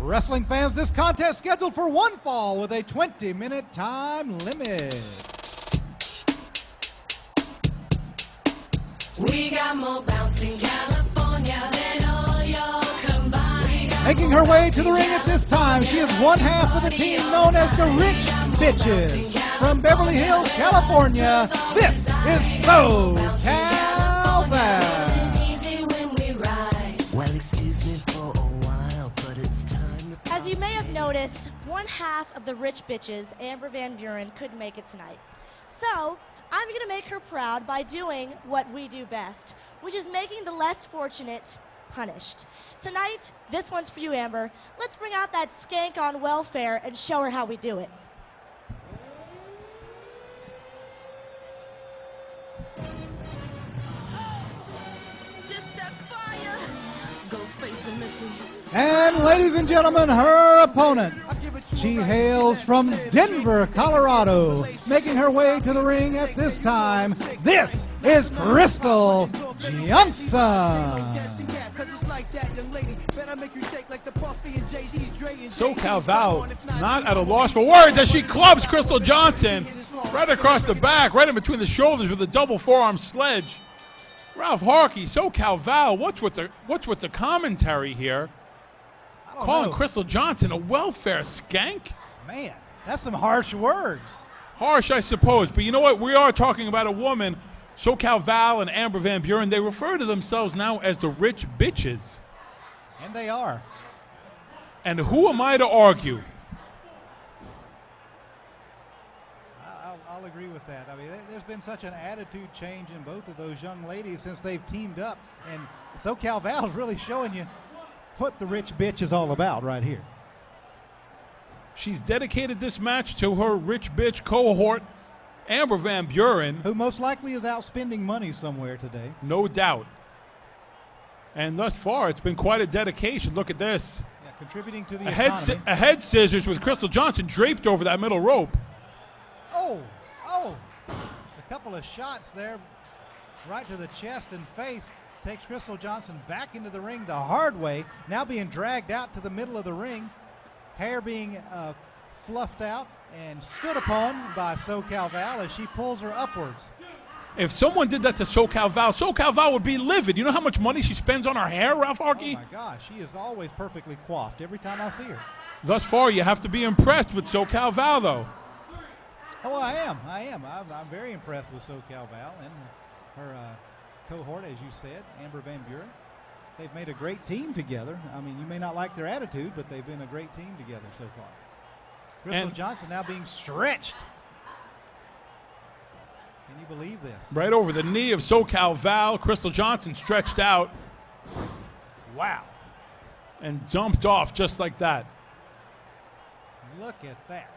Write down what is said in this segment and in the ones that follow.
Wrestling fans, this contest scheduled for one fall with a 20-minute time limit. We got more bounce in California than all y'all combined. Making her way to the ring at this time, she is one half of the team known as the Rich Bitches. From Beverly Hills, California, this is SoCal Val. Well, excuse me for a while, but it's time to... As you may have noticed, one half of the Rich Bitches, Amber Van Buren, couldn't make it tonight. So, I'm going to make her proud by doing what we do best, which is making the less fortunate punished. Tonight, this one's for you, Amber. Let's bring out that skank on welfare and show her how we do it. And ladies and gentlemen, her opponent. She hails from Denver, Colorado. Making her way to the ring at this time, this is Crystal Johnson. SoCal Val not at a loss for words as she clubs Crystal Johnson right across the back, right in between the shoulders with a double forearm sledge. Ralph Harkey, SoCal Val, what's with the commentary here? Calling Crystal Johnson a welfare skank? Man, that's some harsh words. Harsh, I suppose, but you know what? We are talking about a woman. SoCal Val and Amber Van Buren, they refer to themselves now as the Rich Bitches. And they are. And who am I to argue? I'll agree with that. I mean, there's been such an attitude change in both of those young ladies since they've teamed up. And SoCal Val's really showing you what the Rich Bitch is all about right here. She's dedicated this match to her Rich Bitch cohort, Amber Van Buren. Who most likely is out spending money somewhere today. No doubt. And thus far, it's been quite a dedication. Look at this. Yeah, contributing to the economy. A head scissors with Crystal Johnson draped over that middle rope. Oh, a couple of shots there right to the chest and face takes Crystal Johnson back into the ring the hard way, now being dragged out to the middle of the ring, hair being fluffed out and stood upon by SoCal Val as she pulls her upwards. If someone did that to SoCal Val would be livid. You know how much money she spends on her hair, Ralph Harkey? Oh my gosh, she is always perfectly coiffed every time I see her. Thus far, you have to be impressed with SoCal Val, though. Oh, I am. I'm very impressed with SoCal Val and her cohort, as you said, Amber Van Buren. They've made a great team together. I mean, you may not like their attitude, but they've been a great team together so far. Crystal Johnson now being stretched. Can you believe this? Right over the knee of SoCal Val. Crystal Johnson stretched out. Wow. And dumped off just like that. Look at that.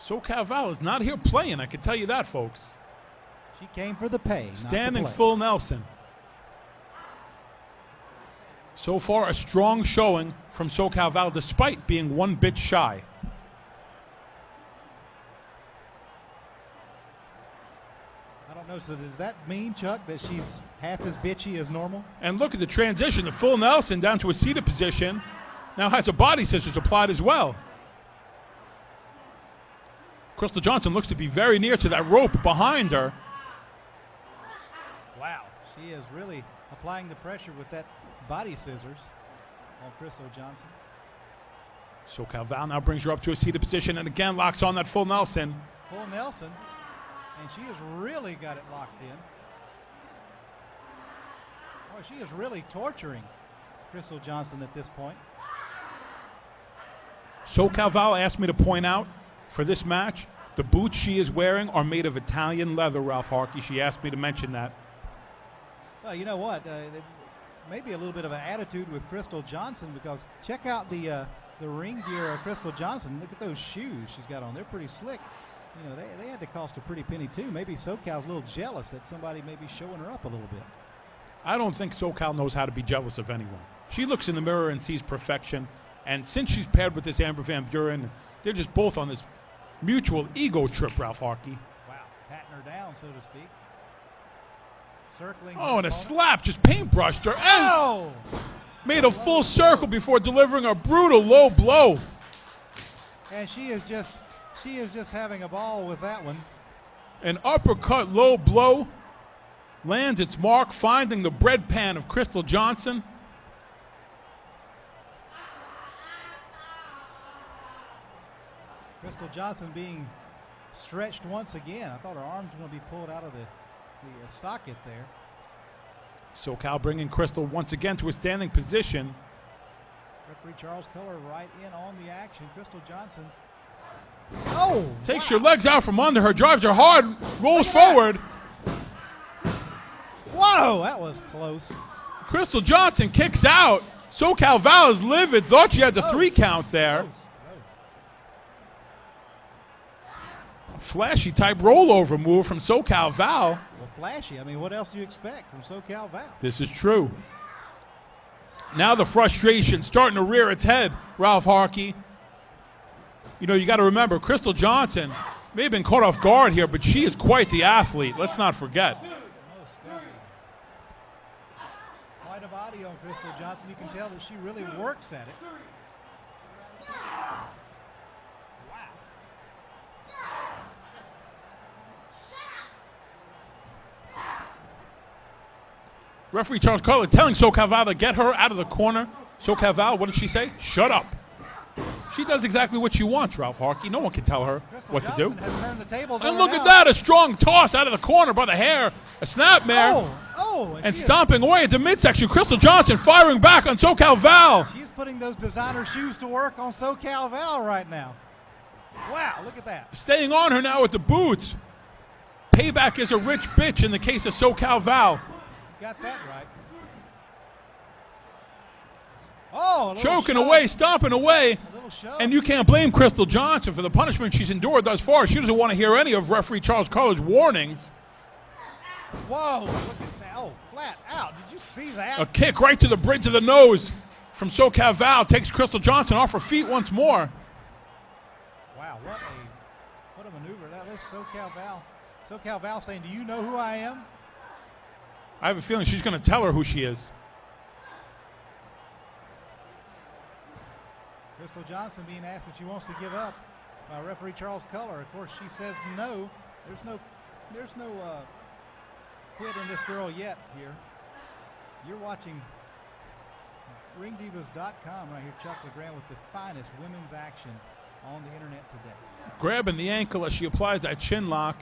SoCal Val is not here playing, I can tell you that, folks. She came for the pay. Standing not the play. full Nelson. So far, a strong showing from SoCal Val, despite being one bit shy. I don't know, so does that mean, Chuck, that she's half as bitchy as normal? And look at the transition. The full Nelson down to a seated position. Now has a body scissors applied as well. Crystal Johnson looks to be very near to that rope behind her. Wow, she is really applying the pressure with that body scissors on Crystal Johnson. SoCal Val now brings her up to a seated position and again locks on that full Nelson. Full Nelson, and she has really got it locked in. Boy, she is really torturing Crystal Johnson at this point. SoCal Val asked me to point out for this match, the boots she is wearing are made of Italian leather, Ralph Harkey. She asked me to mention that. Well, you know what? Maybe a little bit of an attitude with Crystal Johnson, because check out the ring gear of Crystal Johnson. Look at those shoes she's got on. They're pretty slick. You know, they had to cost a pretty penny too. Maybe SoCal's a little jealous that somebody may be showing her up a little bit. I don't think SoCal knows how to be jealous of anyone. She looks in the mirror and sees perfection. And since she's paired with this Amber Van Buren, they're just both on this mutual ego trip, Ralph Harkey. Wow, patting her down, so to speak. Circling. Oh, and a slap just paintbrushed her. Oh! Made a full circle before delivering a brutal low blow. And she is just having a ball with that one. An uppercut low blow lands its mark, finding the bread pan of Crystal Johnson. Crystal Johnson being stretched once again. I thought her arms were going to be pulled out of the socket there. SoCal bringing Crystal once again to a standing position. Referee Charles Culler right in on the action. Crystal Johnson. Oh! Takes your legs out from under her, drives her hard, rolls forward. Whoa, that was close. Crystal Johnson kicks out. SoCal Val is livid. Thought she had the 3 count there. Close. Flashy type rollover move from SoCal Val. Well, flashy. I mean, what else do you expect from SoCal Val? This is true. Now the frustration starting to rear its head, Ralph Harkey. You know, you got to remember, Crystal Johnson may have been caught off guard here, but she is quite the athlete. Let's not forget. Quite a body on Crystal Johnson. You can tell that she really works at it. Wow. Referee Charles Carter telling SoCal Val to get her out of the corner. SoCal Val, what did she say? Shut up. She does exactly what she wants, Ralph Harkey. No one can tell her what to do. Has turned the tables And over look now. at that, a strong toss out of the corner by the hair. A snapmare. And she stomping away at the midsection. Crystal Johnson firing back on SoCal Val. She's putting those designer shoes to work on SoCal Val right now. Wow, look at that. Staying on her now with the boots. Payback is a rich bitch in the case of SoCal Val. Got that right. Oh, choking away, stomping away. A little shove. And you can't blame Crystal Johnson for the punishment she's endured thus far. She doesn't want to hear any of referee Charles Carter's warnings. Whoa, look at that. Oh, flat out. Did you see that? A kick right to the bridge of the nose from SoCal Val takes Crystal Johnson off her feet once more. Wow, what a maneuver. That was SoCal Val. SoCal Val saying, do you know who I am? I have a feeling she's going to tell her who she is. Crystal Johnson being asked if she wants to give up by referee Charles Culler. Of course, she says no. There's no quit in this girl yet here. You're watching ringdivas.com right here. Chuck LeGrand with the finest women's action on the internet today. Grabbing the ankle as she applies that chin lock.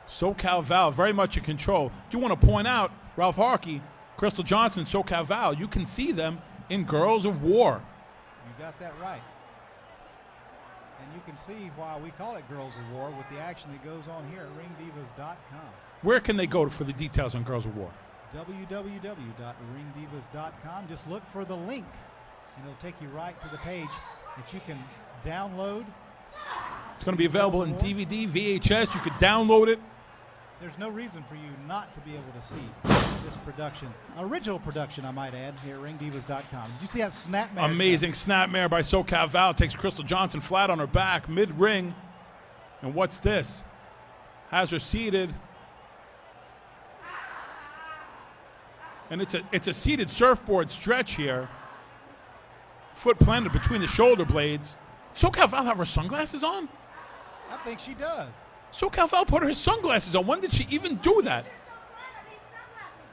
SoCal Val very much in control. Do want to point out, Ralph Harkey, Crystal Johnson, SoCal Val, you can see them in Girls of War. You got that right. And you can see why we call it Girls of War with the action that goes on here at ringdivas.com. Where can they go for the details on Girls of War? www.ringdivas.com. Just look for the link, and it'll take you right to the page that you can download. It's going to be available in DVD, VHS. You could download it. There's no reason for you not to be able to see this production. Original production, I might add, here at ringdivas.com. Did you see that snapmare? Amazing snapmare by SoCal Val. Takes Crystal Johnson flat on her back, mid-ring. And what's this? Has her seated. And it's a seated surfboard stretch here. Foot planted between the shoulder blades. SoCal Val have her sunglasses on? I think she does. SoCal Val put her sunglasses on. When did she even do that?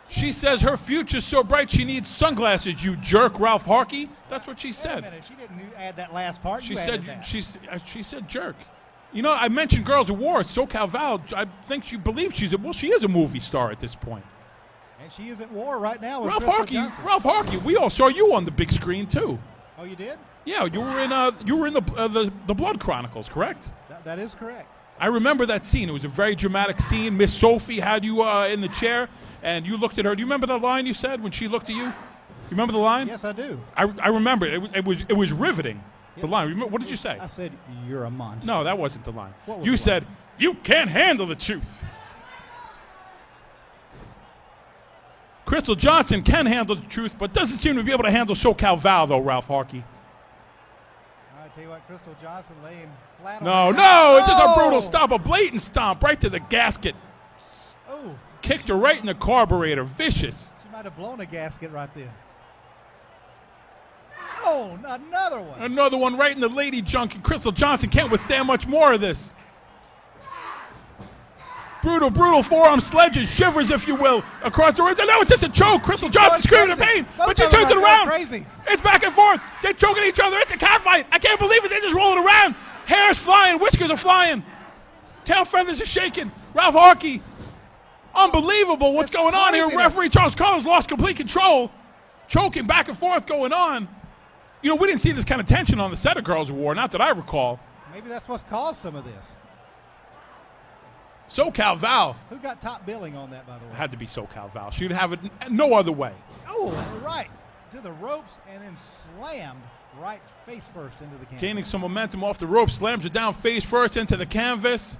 She says her future's so bright she needs sunglasses, you jerk, Ralph Harkey. That's what she said. Wait a minute. She didn't add that last part. She You said added that. she said jerk. You know, I mentioned Girls of War. SoCal Val, I think she believes she is a movie star at this point. And she is at war right now with Ralph Crystal Harkey, Johnson. Ralph Harkey, we all saw you on the big screen too. Oh, you did? Yeah, you were in the Blood Chronicles, correct? That is correct. I remember that scene. It was a very dramatic scene. Miss Sophie had you in the chair, and you looked at her. Do you remember that line you said when she looked at you? You remember the line? Yes, I do. I remember it. It was riveting. Yep. The line. What did you say? I said, you're a monster. No, that wasn't the line. What was You the said, line? you can't handle the truth. Crystal Johnson can handle the truth, but doesn't seem to be able to handle SoCal Val, though, Ralph Harkey. I tell you what, Crystal Johnson laying flat on No, the ground. no, it's just a Oh! brutal stomp, a blatant stomp right to the gasket. Oh, Kicked her right in the carburetor, vicious. she might have blown a gasket right then. Oh, another one. Another one right in the lady junk, and Crystal Johnson can't withstand much more of this. Brutal, brutal forearm sledges, shivers, if you will, across the ring. And now it's just a choke. Crystal Johnson screaming in pain, but she turns it around. Crazy. It's back and forth. They're choking each other. It's a cat fight. I can't believe it. They just roll it around. Hair's flying. Whiskers are flying. Tail feathers are shaking. Ralph Harkey. Unbelievable what's going on here. Referee Charles Collins lost complete control. Choking back and forth going on. You know, we didn't see this kind of tension on the set of Girls of War, not that I recall. Maybe that's what's caused some of this. SoCal Val. Who got top billing on that, by the way? Had to be SoCal Val. She'd have it no other way. Oh, right. To the ropes and then slammed right face first into the canvas. Gaining some momentum off the rope, slams her down face first into the canvas.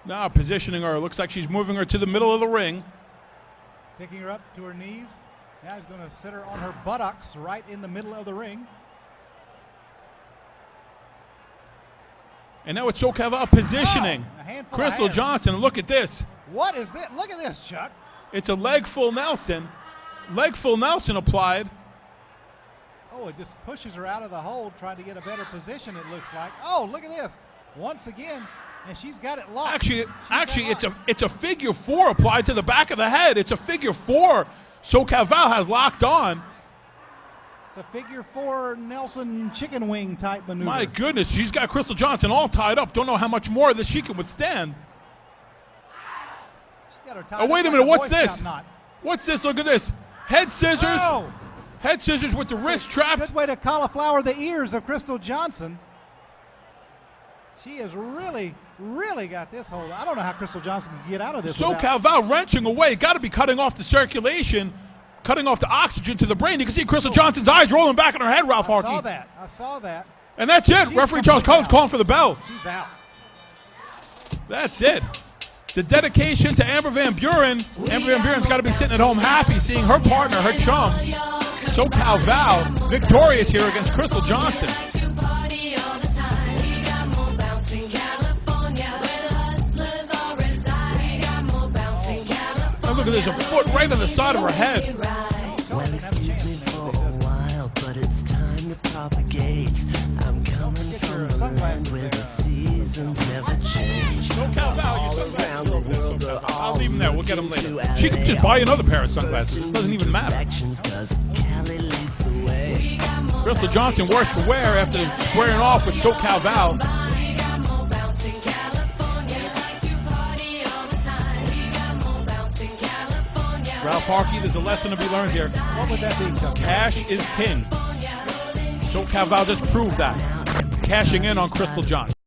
Now positioning her. Looks like she's moving her to the middle of the ring. Picking her up to her knees. Now he's going to sit her on her buttocks right in the middle of the ring. And now it's SoCal Val positioning. Oh, a handful Crystal of hands. Johnson, look at this. What is this? Look at this, Chuck. It's a leg full Nelson. Leg full Nelson applied. Oh, it just pushes her out of the hold, trying to get a better position, it looks like. Oh, look at this. Once again, and she's got it locked. Actually, it's a figure four applied to the back of the head. It's a figure four. SoCal Val has locked on. It's a figure four Nelson chicken wing type maneuver. My goodness, she's got Crystal Johnson all tied up. Don't know how much more of this she can withstand. She's got her tied Oh, wait up a like minute, what's Boy Scout this? knot. What's this? Look at this. Head scissors. Oh! Head scissors with the wrist traps. Good way to cauliflower the ears of Crystal Johnson. She has really, really got this hold. I don't know how Crystal Johnson can get out of this. SoCal Val wrenching away. Got to be cutting off the circulation, cutting off the oxygen to the brain. You can see Crystal Johnson's eyes rolling back in her head, Ralph Harkey. I saw that. And that's it. She's Referee Charles Collins out. calling for the bell. She's out. That's it. The dedication to Amber Van Buren. Amber Van Buren's got to be sitting at home happy seeing her partner, her chum, SoCal Val, victorious here against Crystal Johnson. And look at this, a foot right on the side of her head. Well, excuse me for a while, but it's time to propagate. I'm coming from the land where the seasons never change. SoCal Val, All your around the world, sunglasses. they're I'll all leave them there. We'll get them moving later. to She can just buy another pair of LA. sunglasses. It doesn't even matter. Actions, 'cause Cali leads the way. Crystal Johnson works for wear after squaring off with SoCal Val. Ralph Harkey, there's a lesson to be learned here. What would that be, Chuck? Cash is king. SoCal Val just proved that. Cashing in on Crystal Johnson.